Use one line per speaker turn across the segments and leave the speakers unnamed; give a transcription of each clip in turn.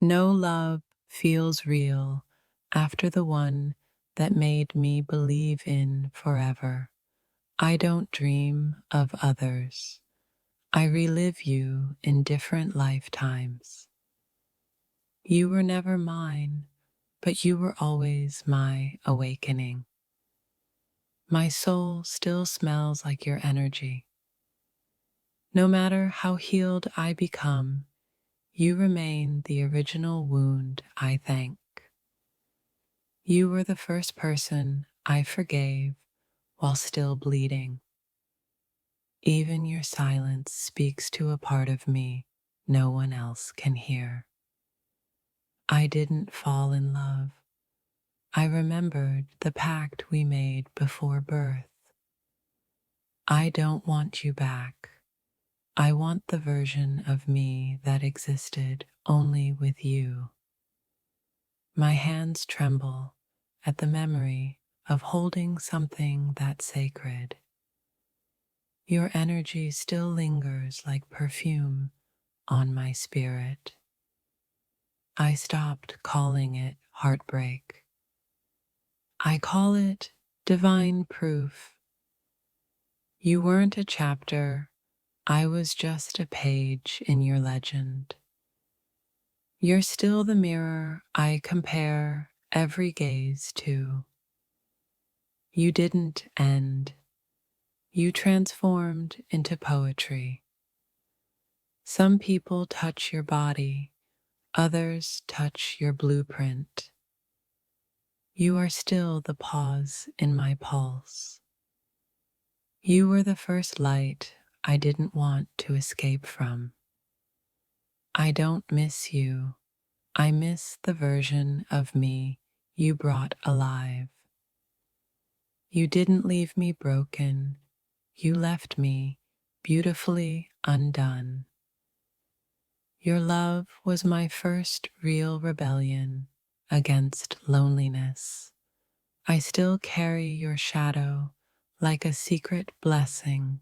No love feels real after the one that made me believe in forever. I don't dream of others. I relive you in different lifetimes. You were never mine, but you were always my awakening. My soul still smells like your energy. No matter how healed I become, you remain the original wound I thank. You were the first person I forgave while still bleeding. Even your silence speaks to a part of me no one else can hear. I didn't fall in love. I remembered the pact we made before birth. I don't want you back. I want the version of me that existed only with you. My hands tremble at the memory of holding something that sacred. Your energy still lingers like perfume on my spirit. I stopped calling it heartbreak. I call it divine proof. You weren't a chapter, I was just a page in your legend. You're still the mirror I compare every gaze to. You didn't end. You transformed into poetry. Some people touch your body, others touch your blueprint. You are still the pause in my pulse. You were the first light I didn't want to escape from. I don't miss you. I miss the version of me you brought alive. You didn't leave me broken. You left me beautifully undone. Your love was my first real rebellion against loneliness. I still carry your shadow like a secret blessing.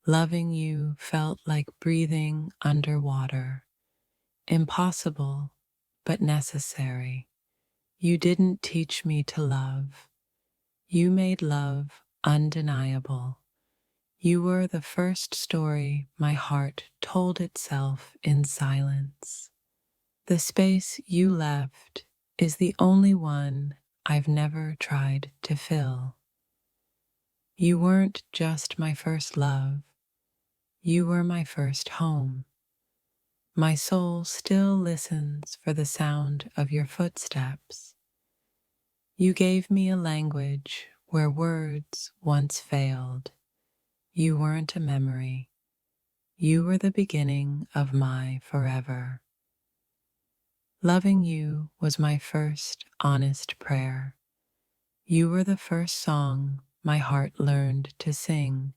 Loving you felt like breathing underwater. Impossible, but necessary. You didn't teach me to love. You made love undeniable. You were the first story my heart told itself in silence. The space you left is the only one I've never tried to fill. You weren't just my first love, you were my first home. My soul still listens for the sound of your footsteps. You gave me a language where words once failed. You weren't a memory. You were the beginning of my forever. Loving you was my first honest prayer. You were the first song my heart learned to sing.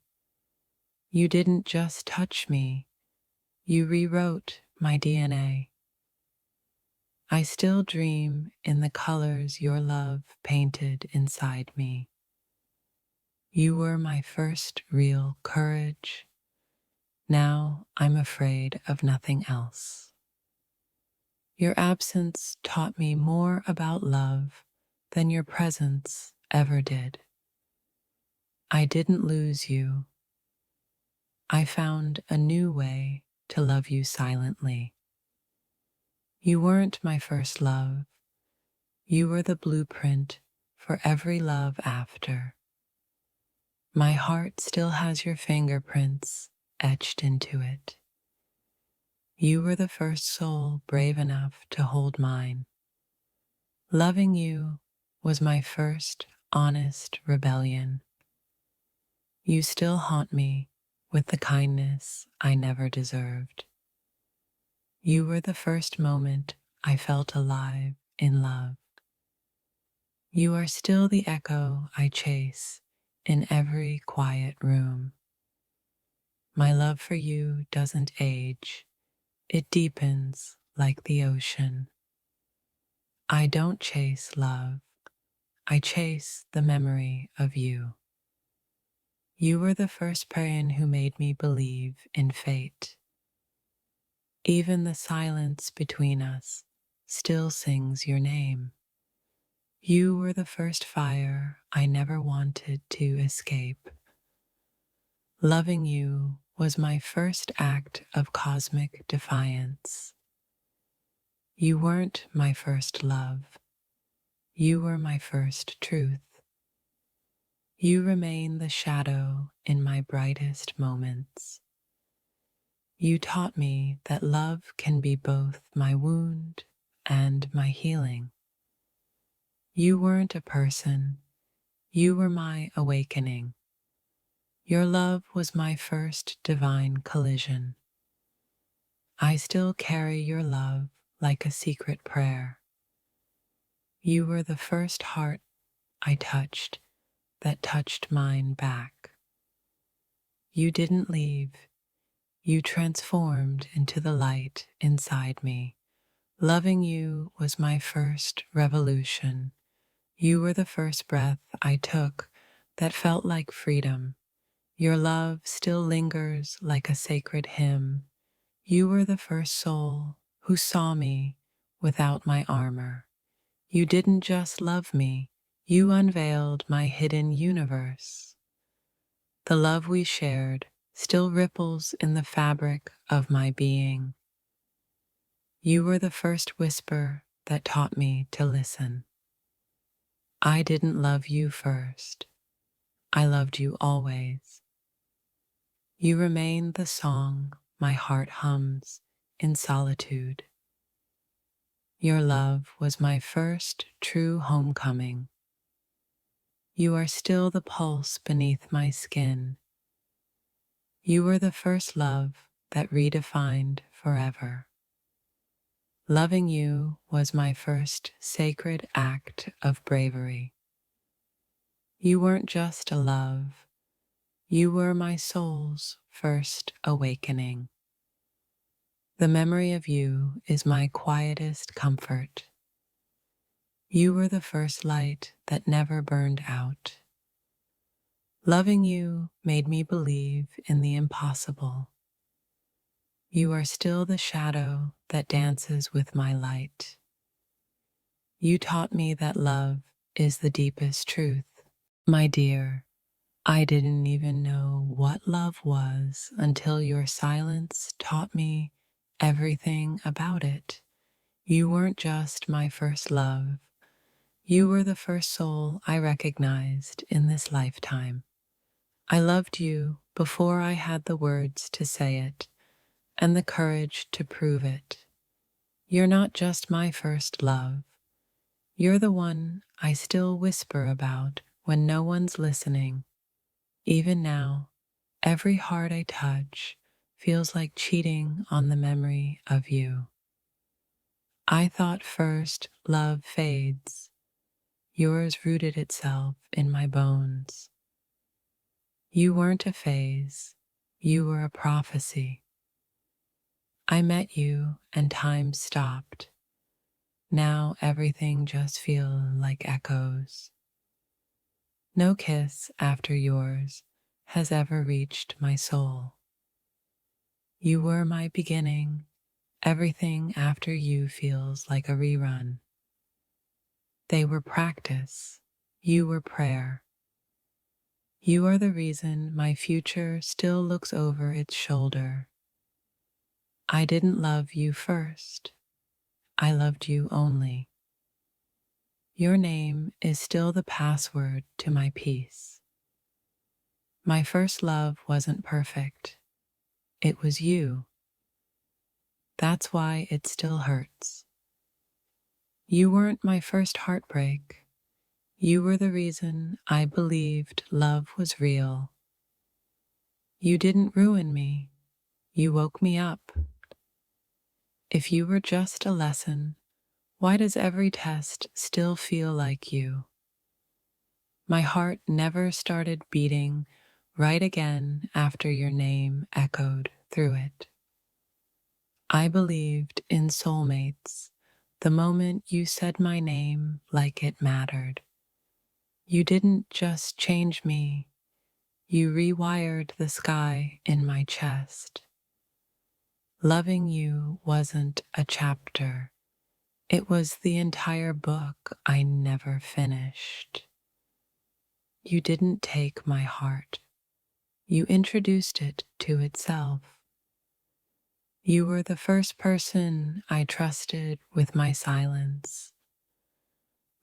You didn't just touch me, you rewrote my DNA. I still dream in the colors your love painted inside me. You were my first real courage. Now I'm afraid of nothing else. Your absence taught me more about love than your presence ever did. I didn't lose you. I found a new way to love you silently. You weren't my first love. You were the blueprint for every love after. My heart still has your fingerprints etched into it. You were the first soul brave enough to hold mine. Loving you was my first honest rebellion. You still haunt me with the kindness I never deserved. You were the first moment I felt alive in love. You are still the echo I chase in every quiet room. My love for you doesn't age, it deepens like the ocean. I don't chase love, I chase the memory of you. You were the first person who made me believe in fate. Even the silence between us still sings your name. You were the first fire I never wanted to escape. Loving you was my first act of cosmic defiance. You weren't my first love. You were my first truth. You remain the shadow in my brightest moments. You taught me that love can be both my wound and my healing. You weren't a person. You were my awakening. Your love was my first divine collision. I still carry your love like a secret prayer. You were the first heart I touched that touched mine back. You didn't leave. You transformed into the light inside me. Loving you was my first revolution. You were the first breath I took that felt like freedom. Your love still lingers like a sacred hymn. You were the first soul who saw me without my armor. You didn't just love me, you unveiled my hidden universe. The love we shared still ripples in the fabric of my being. You were the first whisper that taught me to listen. I didn't love you first. I loved you always. You remain the song my heart hums in solitude. Your love was my first true homecoming. You are still the pulse beneath my skin. You were the first love that redefined forever. Loving you was my first sacred act of bravery. You weren't just a love, you were my soul's first awakening. The memory of you is my quietest comfort. You were the first light that never burned out. Loving you made me believe in the impossible. You are still the shadow that dances with my light. You taught me that love is the deepest truth. My dear, I didn't even know what love was until your silence taught me everything about it. You weren't just my first love. You were the first soul I recognized in this lifetime. I loved you before I had the words to say it and the courage to prove it. You're not just my first love. You're the one I still whisper about when no one's listening. Even now, every heart I touch feels like cheating on the memory of you. I thought first love fades. Yours rooted itself in my bones. You weren't a phase. You were a prophecy. I met you and time stopped. Now everything just feels like echoes. No kiss after yours has ever reached my soul. You were my beginning. Everything after you feels like a rerun. They were practice. You were prayer. You are the reason my future still looks over its shoulder. I didn't love you first. I loved you only. Your name is still the password to my peace. My first love wasn't perfect. It was you. That's why it still hurts. You weren't my first heartbreak. You were the reason I believed love was real. You didn't ruin me. You woke me up. If you were just a lesson, why does every test still feel like you? My heart never started beating right again after your name echoed through it. I believed in soulmates the moment you said my name like it mattered. You didn't just change me, you rewired the sky in my chest. Loving you wasn't a chapter, It was the entire book I never finished. You didn't take my heart. You introduced it to itself. You were the first person I trusted with my silence.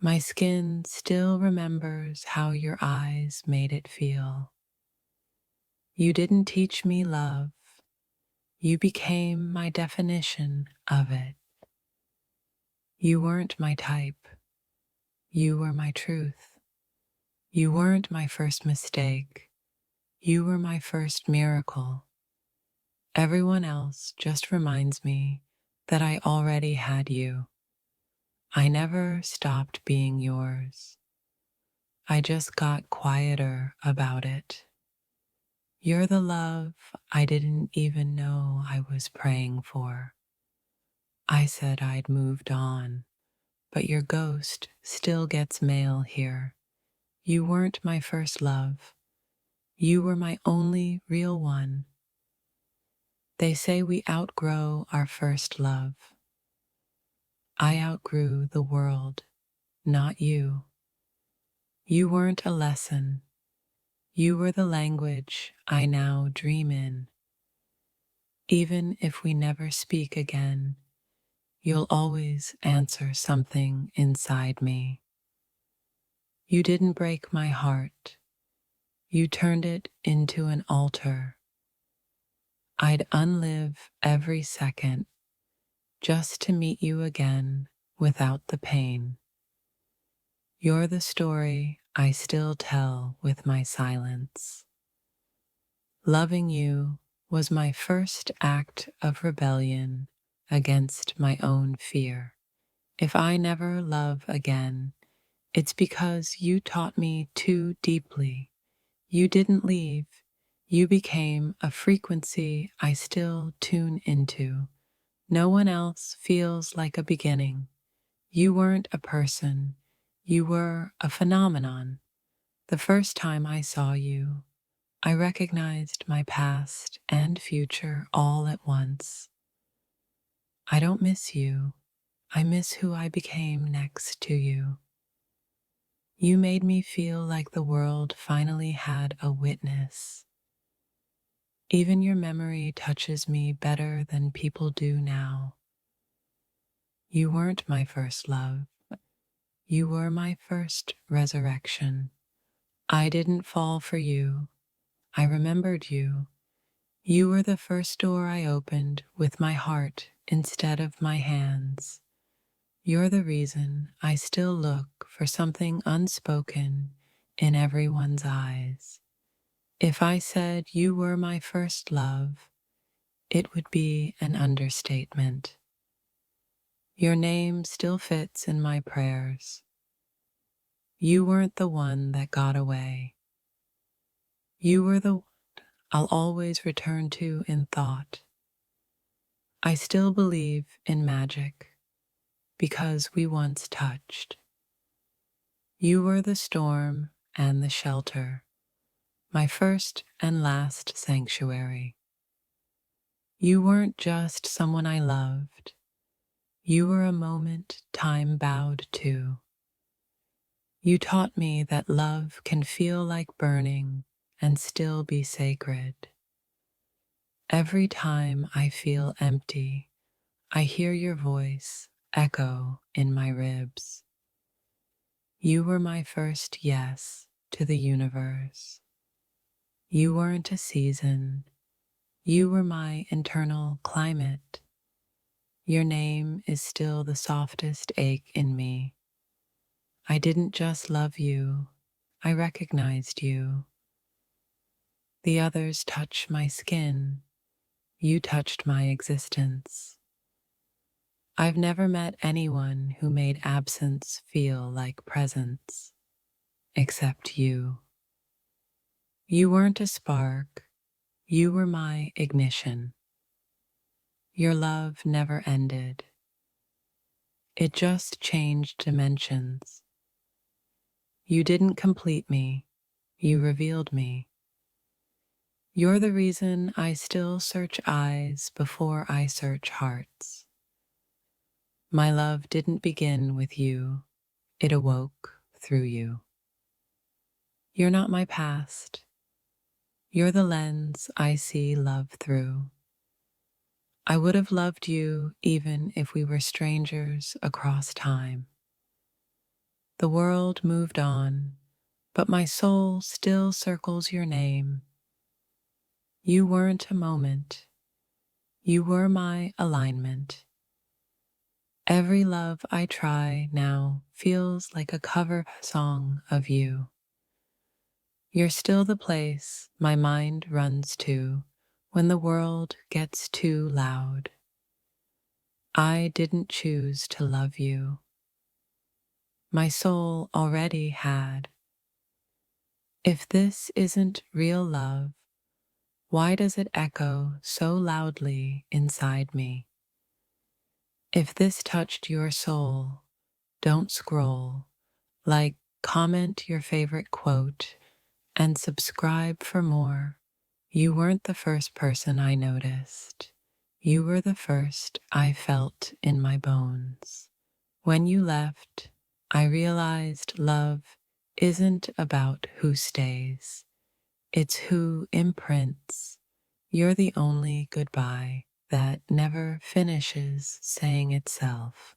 My skin still remembers how your eyes made it feel. You didn't teach me love. You became my definition of it. You weren't my type. You were my truth. You weren't my first mistake. You were my first miracle. Everyone else just reminds me that I already had you. I never stopped being yours. I just got quieter about it. You're the love I didn't even know I was praying for. I said I'd moved on, but your ghost still gets mail here. You weren't my first love. You were my only real one. They say we outgrow our first love. I outgrew the world, not you. You weren't a lesson. You were the language I now dream in. Even if we never speak again, you'll always answer something inside me. You didn't break my heart. You turned it into an altar. I'd unlive every second just to meet you again without the pain. You're the story I still tell with my silence. Loving you was my first act of rebellion against my own fear. If I never love again, it's because you taught me too deeply. You didn't leave. You became a frequency I still tune into. No one else feels like a beginning. You weren't a person. You were a phenomenon. The first time I saw you, I recognized my past and future all at once. I don't miss you. I miss who I became next to you. You made me feel like the world finally had a witness. Even your memory touches me better than people do now. You weren't my first love. You were my first resurrection. I didn't fall for you. I remembered you. You were the first door I opened with my heart instead of my hands. You're the reason I still look for something unspoken in everyone's eyes. If I said you were my first love, it would be an understatement. Your name still fits in my prayers. You weren't the one that got away. You were the one I'll always return to in thought. I still believe in magic because we once touched. You were the storm and the shelter, my first and last sanctuary. You weren't just someone I loved. You were a moment time bowed to. You taught me that love can feel like burning and still be sacred. Every time I feel empty, I hear your voice echo in my ribs. You were my first yes to the universe. You weren't a season. You were my internal climate. Your name is still the softest ache in me. I didn't just love you. I recognized you. The others touch my skin. You touched my existence. I've never met anyone who made absence feel like presence, except you. You weren't a spark. You were my ignition. Your love never ended. It just changed dimensions. You didn't complete me. You revealed me. You're the reason I still search eyes before I search hearts. My love didn't begin with you, it awoke through you. You're not my past, you're the lens I see love through. I would have loved you even if we were strangers across time. The world moved on, but my soul still circles your name. You weren't a moment, you were my alignment. Every love I try now feels like a cover song of you. You're still the place my mind runs to when the world gets too loud. I didn't choose to love you. My soul already had. If this isn't real love, why does it echo so loudly inside me? If this touched your soul, don't scroll. Like, comment your favorite quote and subscribe for more. You weren't the first person I noticed. You were the first I felt in my bones. When you left, I realized love isn't about who stays. It's who imprints. You're the only goodbye that never finishes saying itself.